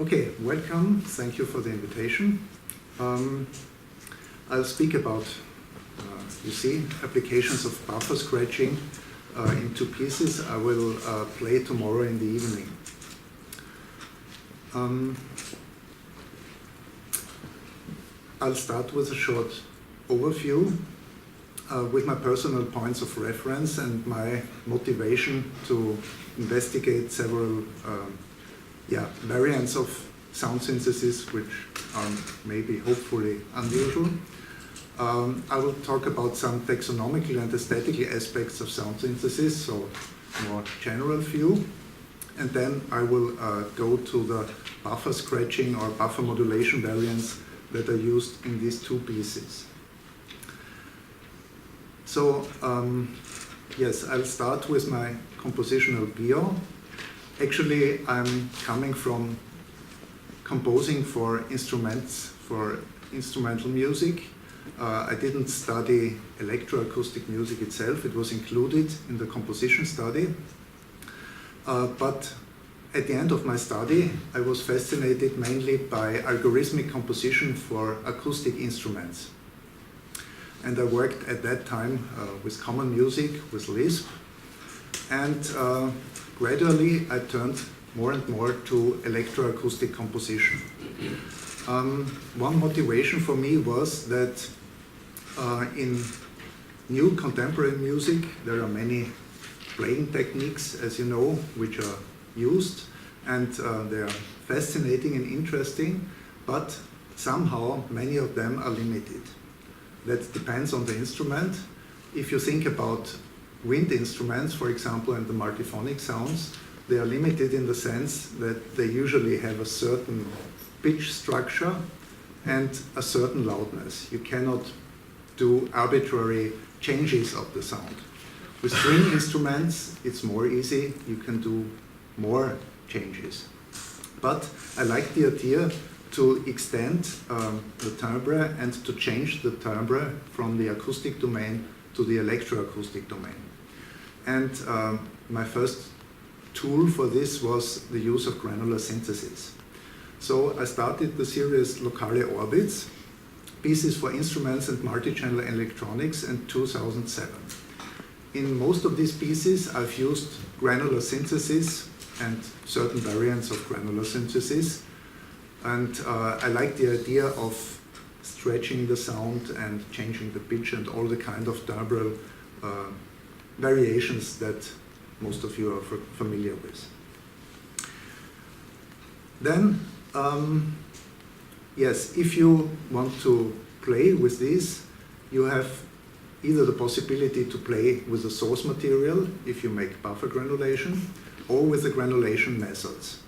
Okay, welcome. Thank you for the invitation. I'll speak about, you see, applications of buffer scratching in two pieces. I will play tomorrow in the evening. I'll start with a short overview with my personal points of reference and my motivation to investigate several variants of sound synthesis which are maybe hopefully unusual. I will talk about some taxonomical and aesthetical aspects of sound synthesis, so more general view. And then I will go to the buffer scratching or buffer modulation variants that are used in these two pieces. So, yes, I'll start with my compositional bio. Actually, I'm coming from composing for instruments, for instrumental music. I didn't study electroacoustic music itself. It was included in the composition study. But at the end of my study, I was fascinated mainly by algorithmic composition for acoustic instruments. And I worked at that time with common music, with Lisp. And gradually, I turned more and more to electroacoustic composition. One motivation for me was that in new contemporary music, there are many playing techniques, as you know, which are used, and they are fascinating and interesting, but somehow many of them are limited. That depends on the instrument. If you think about wind instruments, for example, and the multiphonic sounds, they are limited in the sense that they usually have a certain pitch structure and a certain loudness. You cannot do arbitrary changes of the sound. With string instruments, it's more easy. You can do more changes. But I like the idea to extend the timbre and to change the timbre from the acoustic domain to the electroacoustic domain. And my first tool for this was the use of granular synthesis. So I started the series Locale Orbits, pieces for instruments and multi-channel electronics in 2007. In most of these pieces, I've used granular synthesis and certain variants of granular synthesis. And I like the idea of stretching the sound and changing the pitch and all the kind of timbral variations that most of you are familiar with. Then, yes, if you want to play with these, you have either the possibility to play with the source material if you make buffer granulation, or with the granulation methods.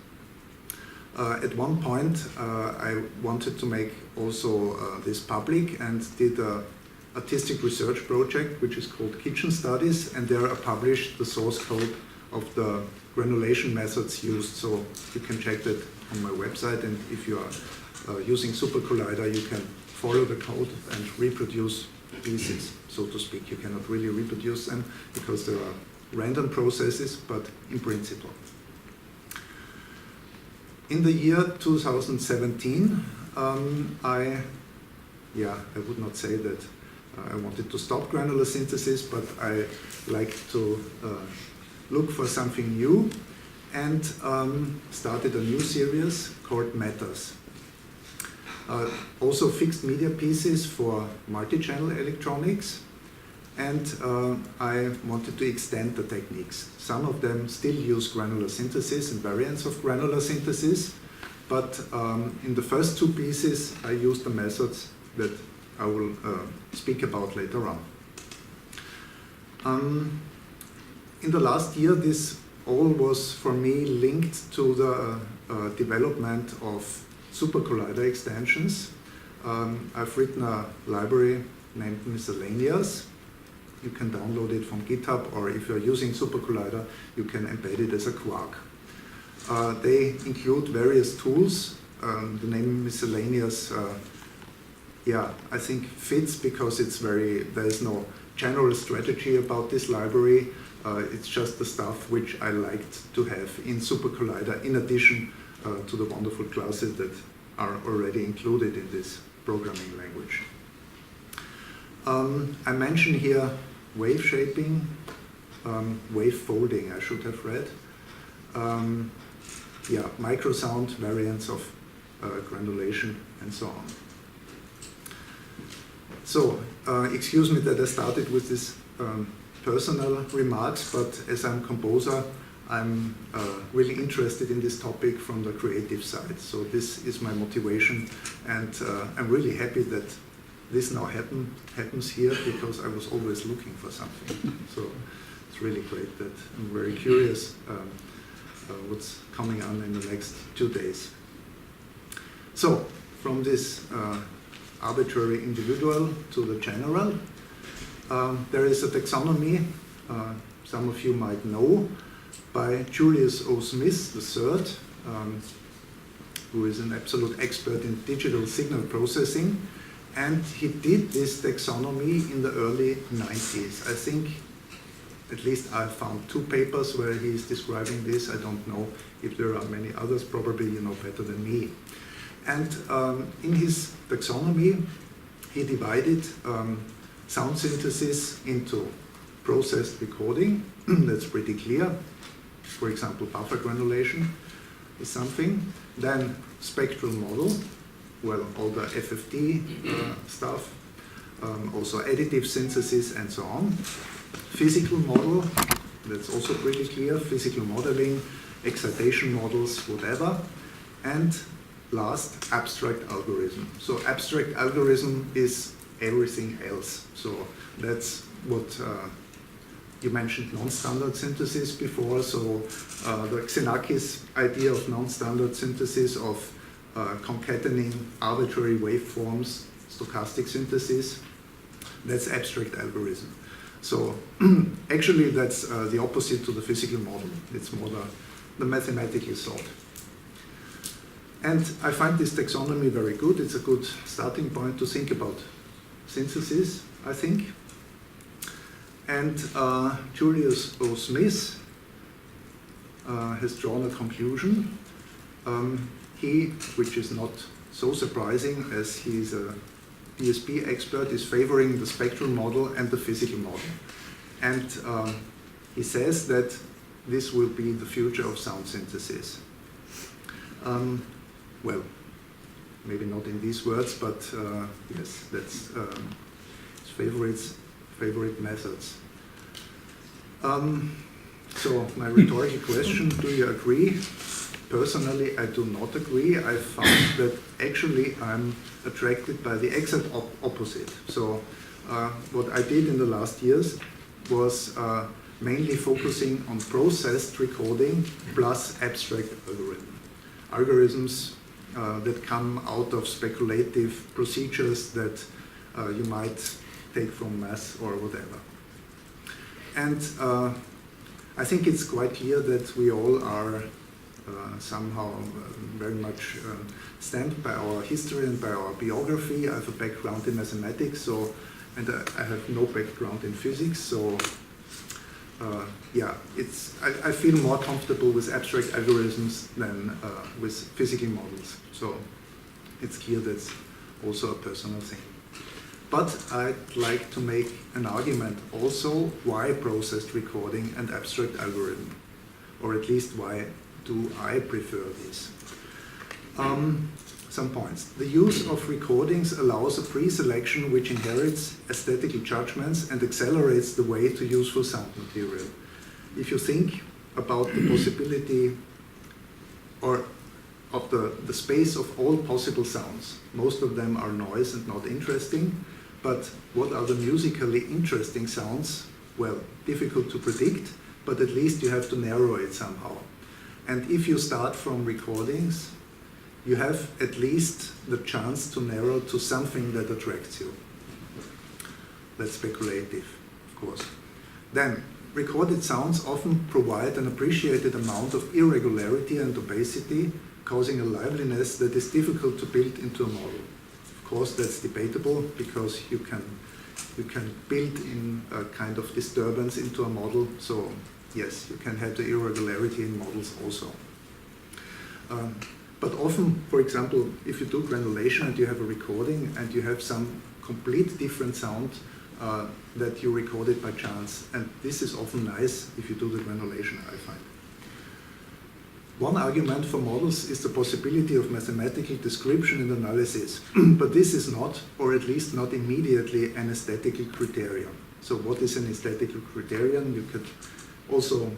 At one point, I wanted to make also this public and did an artistic research project which is called Kitchen Studies, and there I published the source code of the granulation methods used, so you can check that on my website, and if you are using Super Collider, you can follow the code and reproduce pieces, so to speak. You cannot really reproduce them because there are random processes, but in principle. In the year 2017, I would not say that I wanted to stop granular synthesis, but I like to look for something new and started a new series called Matters. Also fixed media pieces for multi-channel electronics, and I wanted to extend the techniques. Some of them still use granular synthesis and variants of granular synthesis, but in the first two pieces I used the methods that I will speak about later on. In the last year, this all was for me linked to the development of Super Collider extensions. I've written a library named Miscellaneous. You can download it from GitHub, or if you're using Super Collider, you can embed it as a Quark. They include various tools. The name Miscellaneous, I think fits because there is no general strategy about this library. It's just the stuff which I liked to have in Super Collider in addition to the wonderful classes that are already included in this programming language. I mention here wave shaping, wave folding, I should have read. Yeah, microsound, variants of granulation, and so on. So, excuse me that I started with this personal remarks, but as I'm composer, I'm really interested in this topic from the creative side. So this is my motivation, and I'm really happy that this now happens here, because I was always looking for something. So it's really great that I'm very curious what's coming on in the next 2 days. So from this arbitrary individual to the general, there is a taxonomy, some of you might know, by Julius O. Smith III, who is an absolute expert in digital signal processing, and he did this taxonomy in the early 90s. I think at least I found 2 papers where he is describing this. I don't know if there are many others, probably you know better than me. And in his taxonomy, he divided sound synthesis into processed recording, that's pretty clear. For example, buffer granulation is something. Then spectral model, well, all the FFT stuff, also additive synthesis and so on. Physical model, that's also pretty clear, physical modeling, excitation models, whatever. And last, abstract algorithm. So abstract algorithm is everything else. So that's what you mentioned, non-standard synthesis before. So the Xenakis idea of non-standard synthesis, of concatenating arbitrary waveforms, stochastic synthesis, that's abstract algorithm. So actually that's the opposite to the physical model. It's more the mathematical thought. And I find this taxonomy very good. It's a good starting point to think about synthesis, I think. And Julius O. Smith has drawn a conclusion. He, which is not so surprising as he's a DSP expert, is favoring the spectral model and the physical model. And he says that this will be the future of sound synthesis. Well, maybe not in these words, but yes, that's his favorite methods. So my rhetorical question, do you agree? Personally, I do not agree. I found that actually I'm attracted by the exact opposite. So what I did in the last years was mainly focusing on processed recording plus abstract algorithms that come out of speculative procedures that you might take from math or whatever. And I think it's quite clear that we all are somehow very much stamped by our history and by our biography. I have a background in mathematics, and I have no background in physics, so yeah, I feel more comfortable with abstract algorithms than with physical models. So it's clear that's also a personal thing. But I'd like to make an argument also why processed recording and abstract algorithm, or at least why do I prefer this. Some points. The use of recordings allows a pre-selection which inherits aesthetical judgments and accelerates the way to useful sound material. If you think about the possibility or of the space of all possible sounds, most of them are noise and not interesting, but what are the musically interesting sounds? Well, difficult to predict, but at least you have to narrow it somehow. And if you start from recordings, you have at least the chance to narrow to something that attracts you. That's speculative, of course. Then, recorded sounds often provide an appreciated amount of irregularity and opacity, causing a liveliness that is difficult to build into a model. Of course, that's debatable, because you can build in a kind of disturbance into a model. So yes, you can have the irregularity in models also. But often, for example, if you do granulation and you have a recording and you have some complete different sound that you recorded by chance, and this is often nice if you do the granulation, I find. One argument for models is the possibility of mathematical description and analysis, but this is not, or at least not immediately, an aesthetical criterion. So what is an aesthetical criterion? You could also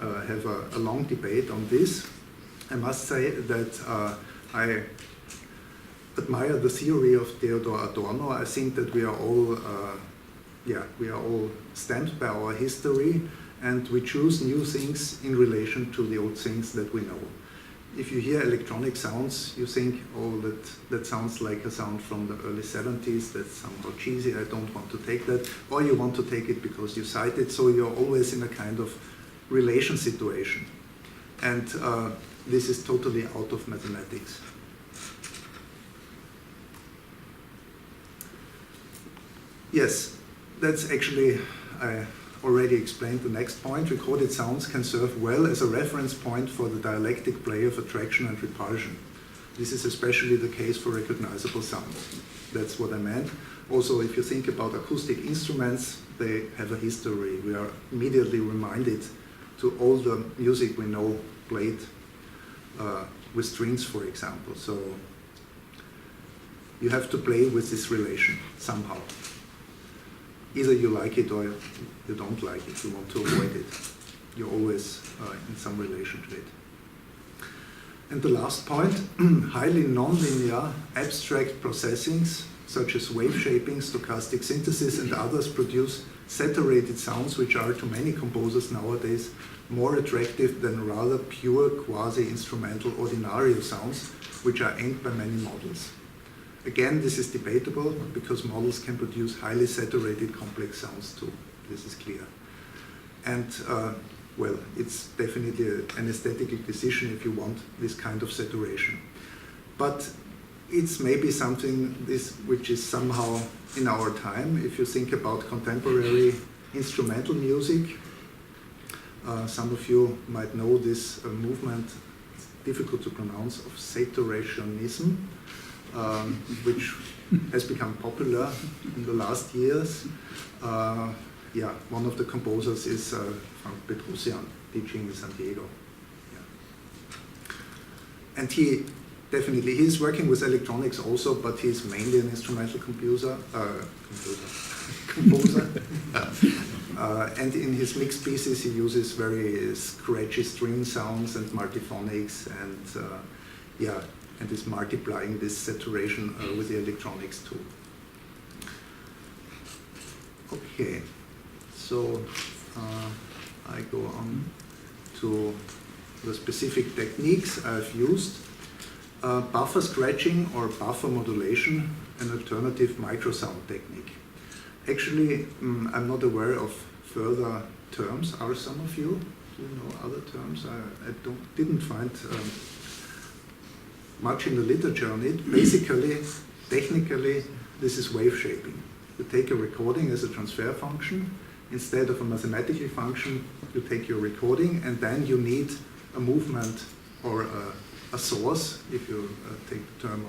have a long debate on this. I must say that I admire the theory of Theodor Adorno. I think that we are all stamped by our history, and we choose new things in relation to the old things that we know. If you hear electronic sounds, you think, oh, that sounds like a sound from the early 70s, that's somehow cheesy, I don't want to take that. Or you want to take it because you cite it, so you're always in a kind of relation situation. And this is totally out of mathematics. Yes, that's actually, I already explained the next point. Recorded sounds can serve well as a reference point for the dialectic play of attraction and repulsion. This is especially the case for recognizable sounds. That's what I meant. Also, if you think about acoustic instruments, they have a history. We are immediately reminded to all the music we know played with strings, for example. So you have to play with this relation somehow. Either you like it or you don't like it, you want to avoid it. You're always in some relation to it. And the last point, highly nonlinear abstract processings, such as wave shaping, stochastic synthesis, and others produce saturated sounds which are to many composers nowadays more attractive than rather pure quasi-instrumental ordinario sounds, which are aimed by many models. Again, this is debatable because models can produce highly saturated complex sounds too. This is clear. And well, it's definitely an aesthetical decision if you want this kind of saturation. But it's maybe something which is somehow in our time. If you think about contemporary instrumental music, some of you might know this movement, it's difficult to pronounce, of saturationism. Which has become popular in the last years. One of the composers is Frank Petrosian, teaching in San Diego. Yeah. And he's working with electronics also, but he's mainly an instrumental composer. And in his mixed pieces, he uses very scratchy string sounds and multiphonics, and is multiplying this saturation with the electronics too. Okay, so I go on to the specific techniques I've used. Buffer scratching or buffer modulation, an alternative microsound technique. Actually, I'm not aware of further terms. Are some of you? Do you know other terms? I didn't find much in the literature on it. Basically, technically, this is wave shaping. You take a recording as a transfer function. Instead of a mathematical function, you take your recording, and then you need a movement or a source, if you take the term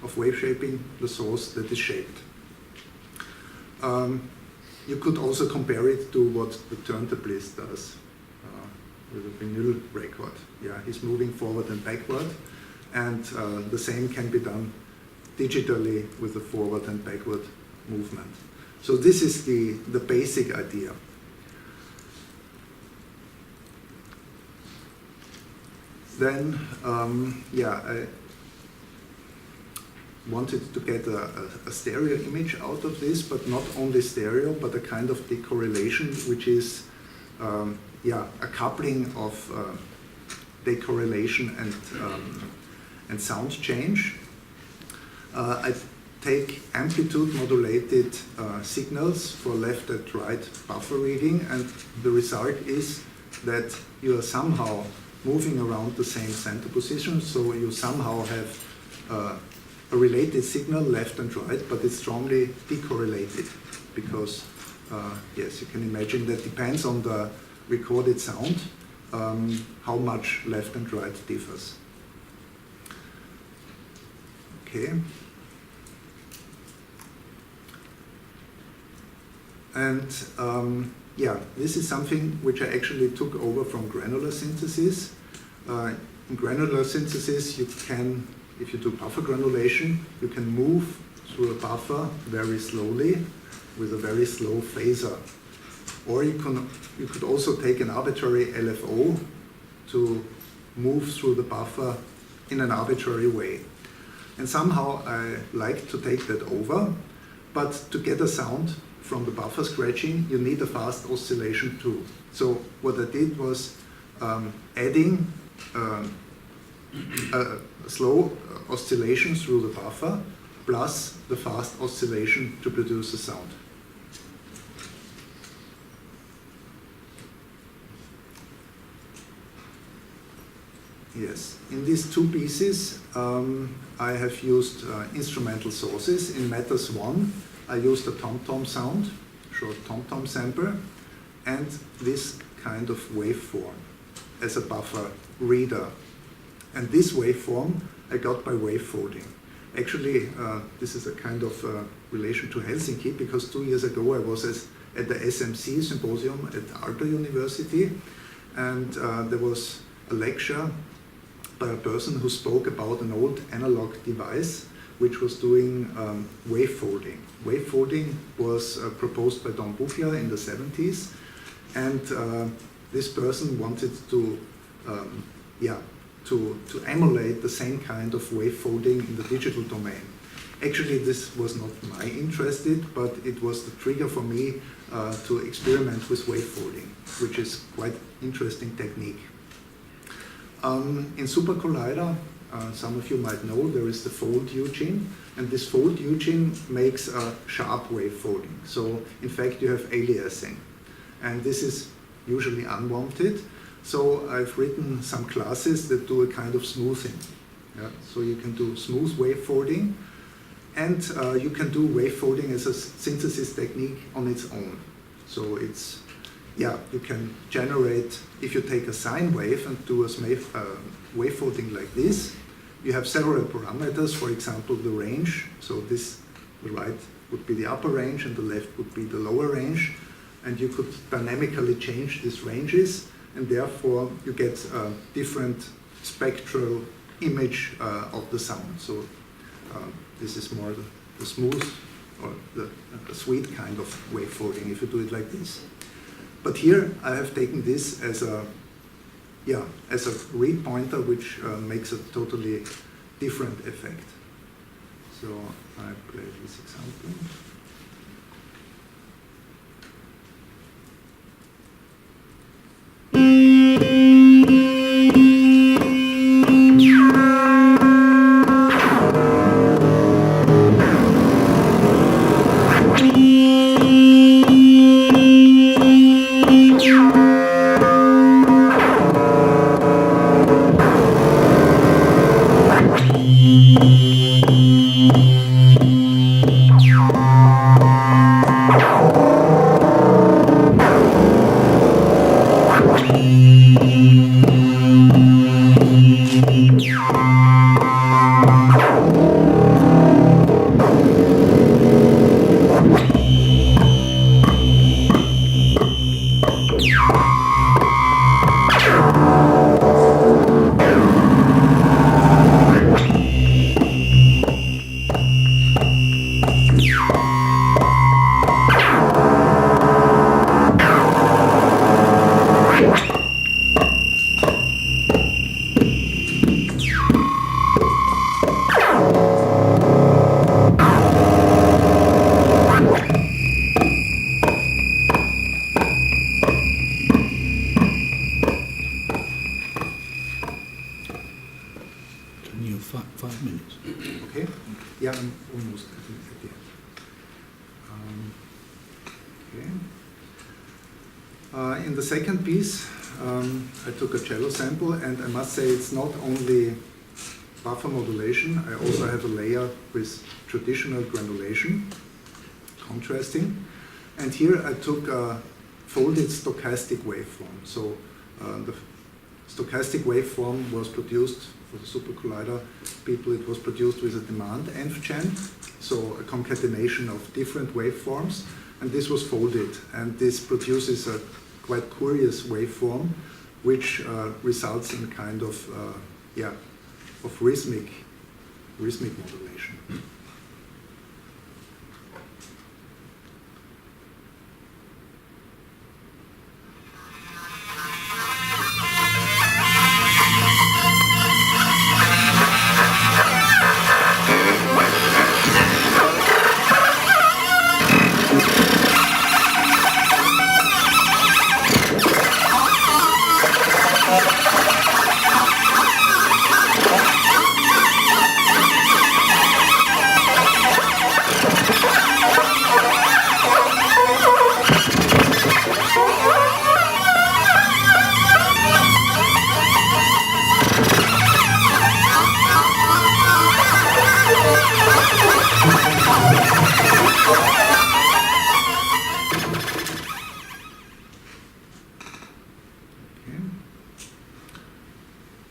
of wave shaping, the source that is shaped. You could also compare it to what the turntablist does with a vinyl record. Yeah, he's moving forward and backward. And the same can be done digitally with the forward and backward movement. So this is the basic idea. Then, I wanted to get a stereo image out of this, but not only stereo, but a kind of decorrelation, which is a coupling of decorrelation and sound change. I take amplitude modulated signals for left and right buffer reading, and the result is that you are somehow moving around the same center position, so you somehow have a related signal left and right, but it's strongly decorrelated because, yes, you can imagine that depends on the recorded sound how much left and right differs. Okay. And yeah, this is something which I actually took over from granular synthesis. In granular synthesis, you can, if you do buffer granulation, you can move through a buffer very slowly with a very slow phasor. Or you could also take an arbitrary LFO to move through the buffer in an arbitrary way. And somehow I like to take that over, but to get a sound from the buffer scratching, you need a fast oscillation too. So what I did was adding a slow oscillation through the buffer plus the fast oscillation to produce a sound. Yes, in these two pieces I have used instrumental sources. In Matters 1 I used a tom-tom sound, short tom-tom sample, and this kind of waveform as a buffer reader. And this waveform I got by wavefolding. Actually, this is a kind of relation to Helsinki, because 2 years ago I was at the SMC symposium at Aalto University, and there was a lecture by a person who spoke about an old analog device which was doing wavefolding. Wavefolding was proposed by Don Buchler in the 70s, and this person wanted to emulate the same kind of wavefolding in the digital domain. Actually, this was not my interest, but it was the trigger for me to experiment with wavefolding, which is quite interesting technique. In Super Collider, some of you might know, there is the fold U-gene, and this fold U-gene makes a sharp wavefolding. So in fact you have aliasing, and this is usually unwanted. So I've written some classes that do a kind of smoothing. Yeah? So you can do smooth wavefolding, and you can do wavefolding as a synthesis technique on its own. So it's, yeah, you can generate, if you take a sine wave and do a wavefolding like this, you have several parameters, for example, the range. So this, the right would be the upper range and the left would be the lower range. And you could dynamically change these ranges, and therefore you get a different spectral image of the sound. So this is more the smooth or the sweet kind of wavefolding if you do it like this. But here I have taken this as a read pointer, which makes a totally different effect. So I play this example. In the second piece, I took a cello sample, and I must say it's not only buffer modulation, I also have a layer with traditional granulation, contrasting. And here I took a folded stochastic waveform. So stochastic waveform was produced for the super collider people. It was produced with a demand env-gen, so a concatenation of different waveforms, and this was folded, and this produces a quite curious waveform, which results in kind of rhythmic modulation.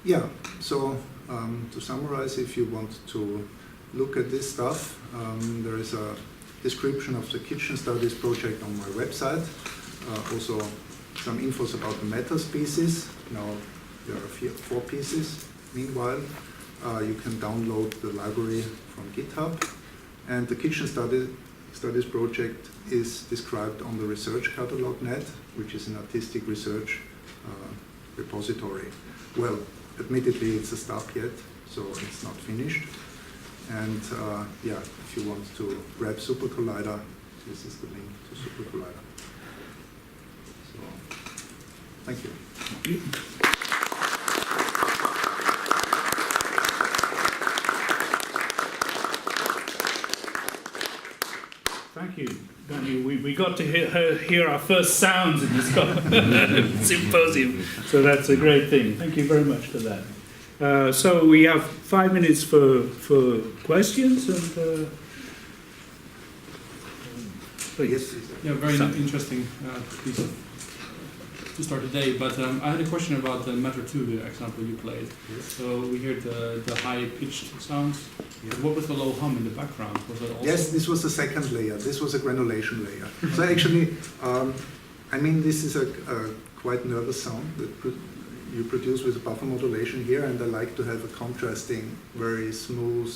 Yeah, so to summarize, if you want to look at this stuff, there is a description of the kitchen studies project on my website. Also some infos about the meta species. Now there are 4 pieces. Meanwhile, you can download the library from GitHub. And the kitchen studies project is described on the research catalog net, which is an artistic research repository. Well, admittedly, it's a start yet, so it's not finished. And yeah, if you want to grab Super Collider, this is the link to Super Collider. So, thank you. Thank you. Thank you, Daniel. We got to hear our first sounds in this symposium, so that's a great thing. Thank you very much for that. So we have 5 minutes for questions, and please. Yeah, very interesting piece to start today. But I had a question about the Matter 2 example you played. Yes. So we heard the high-pitched sounds. Yeah. What was the low hum in the background? Was that also? Yes, this was the second layer. This was a granulation layer. So actually, I mean, this is a quite nervous sound that you produce with a buffer modulation here, and I like to have a contrasting, very smooth,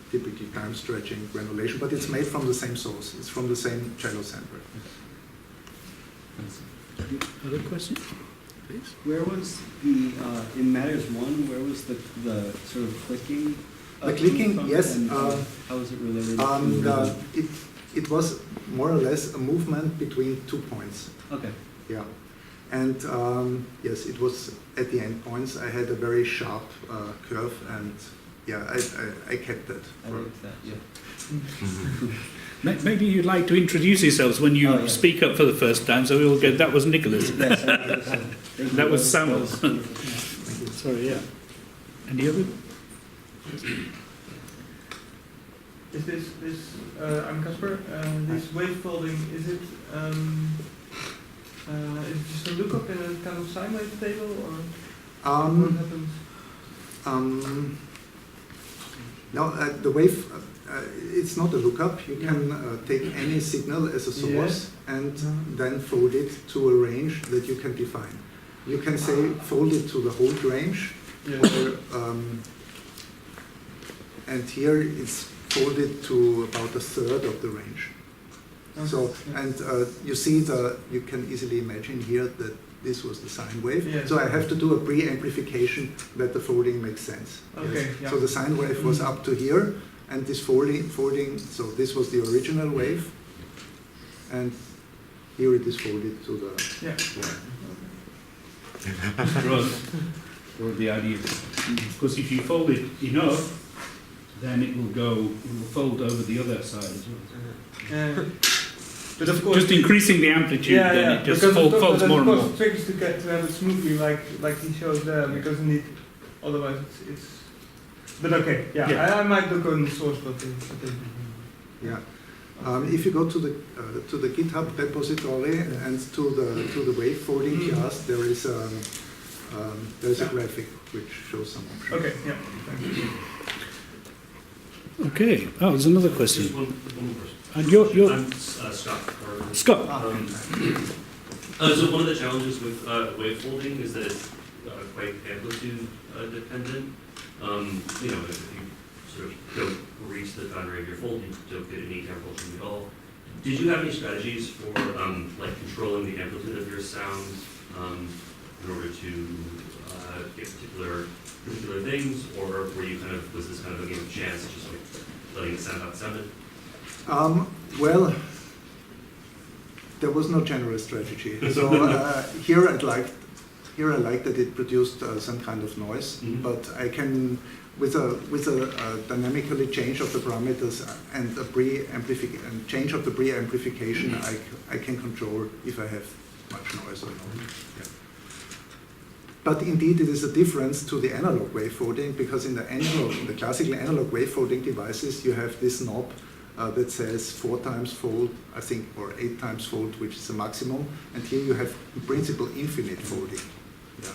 typically time-stretching granulation, but it's made from the same source. It's from the same cello sampler. Other questions, please? Where was the, in Matters 1, where was the sort of clicking? The clicking, yes. And, how was it related? It was more or less a movement between 2 points. Okay. Yeah. And yes, it was at the end points. I had a very sharp curve, and yeah, I kept that. I liked that, yeah. Maybe you'd like to introduce yourselves when you speak up for the first time, so we'll get. That was Nicholas. That was Samuel. Sorry, yeah. Any other? Is this I'm Casper. This wave folding, is it just a lookup in a kind of sine wave table, or what happens? No, the wave. It's not a lookup. You can take any signal as a source and then fold it to a range that you can define. You can say fold it to the whole range, or, and here it's folded to about a third of the range. Okay. So, and you see you can easily imagine here that this was the sine wave. Yes. So I have to do a pre-amplification that the folding makes sense. Okay. Yes. Yeah. So the sine wave was up to here. And this folding, so this was the original wave, and here it is folded to the... Yeah. Or the idea, because if you fold it enough, then it will fold over the other side as well. But of course, just increasing the amplitude, then it just folds more and more. The trick is to have it smoothly, like he shows there, because indeed, otherwise it's. But okay, I might look on the source, but yeah. If you go to the GitHub repository and to the wave folding class, there is There's a graphic which shows some options. Okay, yeah. Thank you. Okay. Oh, there's another Just question. one more question. And you're I'm Scott. Scott. So one of the challenges with wavefolding is that it's quite amplitude dependent. You know, if you sort of don't reach the boundary of your fold, you don't get any temporal change at all. Did you have any strategies for like controlling the amplitude of your sound in order to get particular things, or were you kind of, was this kind of a game of chance, just like letting it sound how it sounded? Well, there was no general strategy. So here I liked that it produced some kind of noise, Mhm. but I can, with a dynamically change of the parameters and a change of the pre-amplification, I can control if I have much noise or not. Yeah. But indeed, it is a difference to the analog wavefolding, because in the classical analog wavefolding devices, you have this knob that says 4 times fold, I think, or 8 times fold, which is the maximum. And here you have, in principle, infinite folding. Yeah.